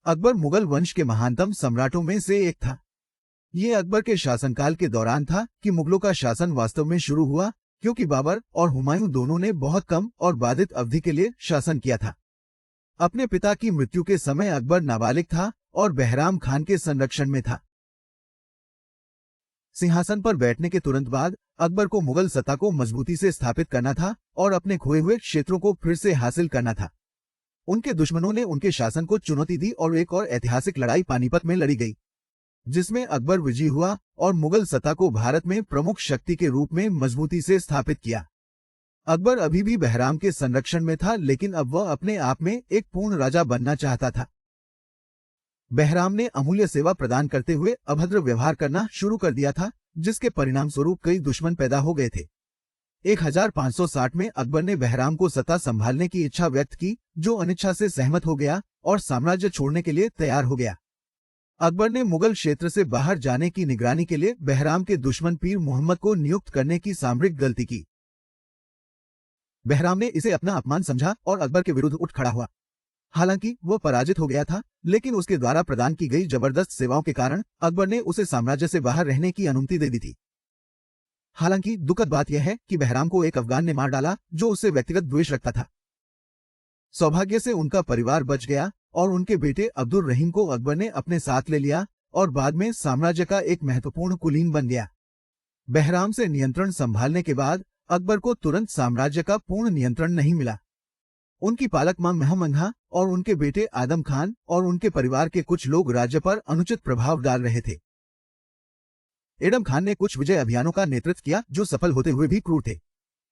अकबर मुगल वंश के महानतम सम्राटों में से एक था। ये अकबर के शासनकाल के दौरान था कि मुगलों का शासन वास्तव में शुरू हुआ, क्योंकि बाबर और हुमायूं दोनों ने बहुत कम और बाधित अवधि के लिए शासन किया था। अपने पिता की मृत्यु के समय अकबर नाबालिग था और बहराम खान के संरक्षण में था। सिंहासन पर बैठने के तुरंत बाद अकबर को मुगल सत्ता को मजबूती से स्थापित करना था और अपने खोए हुए क्षेत्रों को फिर से हासिल करना था। उनके दुश्मनों ने उनके शासन को चुनौती दी और एक और ऐतिहासिक लड़ाई पानीपत में लड़ी गई, जिसमें अकबर विजयी हुआ और मुगल सत्ता को भारत में प्रमुख शक्ति के रूप में मजबूती से स्थापित किया। अकबर अभी भी बहराम के संरक्षण में था, लेकिन अब वह अपने आप में एक पूर्ण राजा बनना चाहता था। बहराम ने अमूल्य सेवा प्रदान करते हुए अभद्र व्यवहार करना शुरू कर दिया था, जिसके परिणाम स्वरूप कई दुश्मन पैदा हो गए थे। 1560 में अकबर ने बहराम को सत्ता संभालने की इच्छा व्यक्त की, जो अनिच्छा से सहमत हो गया और साम्राज्य छोड़ने के लिए तैयार हो गया। अकबर ने मुगल क्षेत्र से बाहर जाने की निगरानी के लिए बहराम के दुश्मन पीर मोहम्मद को नियुक्त करने की सामरिक गलती की। बहराम ने इसे अपना अपमान समझा और अकबर के विरुद्ध उठ खड़ा हुआ। हालांकि वह पराजित हो गया था, लेकिन उसके द्वारा प्रदान की गई जबरदस्त सेवाओं के कारण अकबर ने उसे साम्राज्य से बाहर रहने की अनुमति दे दी थी। हालांकि दुखद बात यह है कि बहराम को एक अफगान ने मार डाला जो उससे व्यक्तिगत द्वेष रखता था। सौभाग्य से उनका परिवार बच गया और उनके बेटे अब्दुल रहीम को अकबर ने अपने साथ ले लिया और बाद में साम्राज्य का एक महत्वपूर्ण कुलीन बन गया। बहराम से नियंत्रण संभालने के बाद अकबर को तुरंत साम्राज्य का पूर्ण नियंत्रण नहीं मिला। उनकी पालक मां महमंगा और उनके बेटे आदम खान और उनके परिवार के कुछ लोग राज्य पर अनुचित प्रभाव डाल रहे थे। एडम खान ने कुछ विजय अभियानों का नेतृत्व किया जो सफल होते हुए भी क्रूर थे।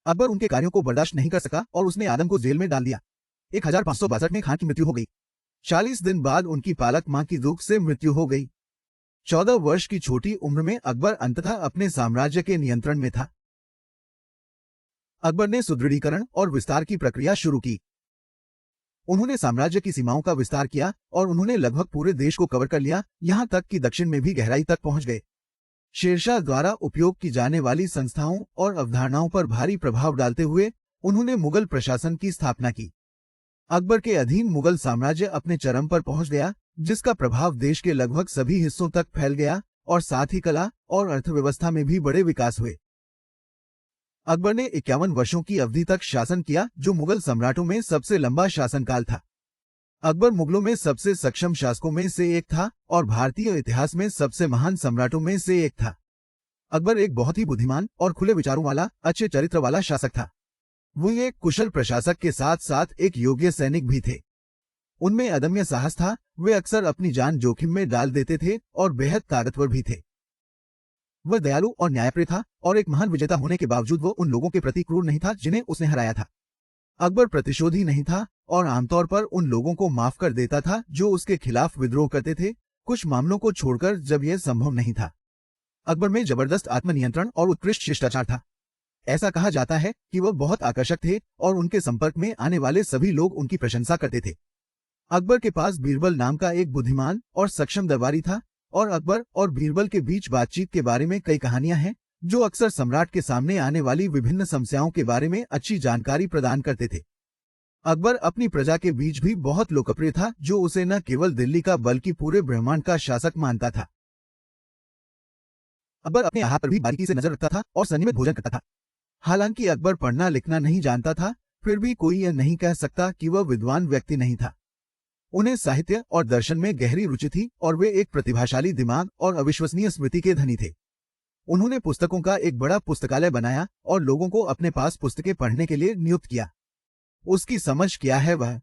अकबर उनके कार्यों को बर्दाश्त नहीं कर सका और उसने आदम को जेल में डाल दिया। 1562 में खान की मृत्यु हो गई। 40 दिन बाद उनकी पालक मां की दुख से मृत्यु हो गई। 14 वर्ष की छोटी उम्र में अकबर अंततः अपने साम्राज्य के नियंत्रण में था। अकबर ने सुदृढ़ीकरण और विस्तार की प्रक्रिया शुरू की। उन्होंने साम्राज्य की सीमाओं का विस्तार किया और उन्होंने लगभग पूरे देश को कवर कर लिया, यहां तक कि दक्षिण में भी गहराई तक पहुंच गए। शेरशाह द्वारा उपयोग की जाने वाली संस्थाओं और अवधारणाओं पर भारी प्रभाव डालते हुए उन्होंने मुगल प्रशासन की स्थापना की। अकबर के अधीन मुगल साम्राज्य अपने चरम पर पहुंच गया, जिसका प्रभाव देश के लगभग सभी हिस्सों तक फैल गया और साथ ही कला और अर्थव्यवस्था में भी बड़े विकास हुए। अकबर ने 51 वर्षों की अवधि तक शासन किया, जो मुगल सम्राटों में सबसे लंबा शासनकाल था। अकबर मुगलों में सबसे सक्षम शासकों में से एक था और भारतीय इतिहास में सबसे महान सम्राटों में से एक था। अकबर एक बहुत ही बुद्धिमान और खुले विचारों वाला, अच्छे चरित्र वाला शासक था। वो एक कुशल प्रशासक के साथ साथ एक योग्य सैनिक भी थे। उनमें अदम्य साहस था, वे अक्सर अपनी जान जोखिम में डाल देते थे और बेहद ताकतवर भी थे। वह दयालु और न्यायप्रिय था और एक महान विजेता होने के बावजूद वो उन लोगों के प्रति क्रूर नहीं था जिन्हें उसने हराया था। अकबर प्रतिशोधी नहीं था और आमतौर पर उन लोगों को माफ कर देता था जो उसके खिलाफ विद्रोह करते थे, कुछ मामलों को छोड़कर जब यह संभव नहीं था। अकबर में जबरदस्त आत्मनियंत्रण और उत्कृष्ट शिष्टाचार था। ऐसा कहा जाता है कि वह बहुत आकर्षक थे और उनके संपर्क में आने वाले सभी लोग उनकी प्रशंसा करते थे। अकबर के पास बीरबल नाम का एक बुद्धिमान और सक्षम दरबारी था और अकबर और बीरबल के बीच बातचीत के बारे में कई कहानियां हैं जो अक्सर सम्राट के सामने आने वाली विभिन्न समस्याओं के बारे में अच्छी जानकारी प्रदान करते थे। अकबर अपनी प्रजा के बीच भी बहुत लोकप्रिय था, जो उसे न केवल दिल्ली का बल्कि पूरे ब्रह्मांड का शासक मानता था। अकबर अपने आहार पर भी बारीकी से नजर रखता था और संयमित भोजन करता था। हालांकि अकबर पढ़ना लिखना नहीं जानता था, फिर भी कोई यह नहीं कह सकता कि वह विद्वान व्यक्ति नहीं था। उन्हें साहित्य और दर्शन में गहरी रुचि थी और वे एक प्रतिभाशाली दिमाग और अविश्वसनीय स्मृति के धनी थे। उन्होंने पुस्तकों का एक बड़ा पुस्तकालय बनाया और लोगों को अपने पास पुस्तकें पढ़ने के लिए नियुक्त किया। उसकी समझ क्या है वह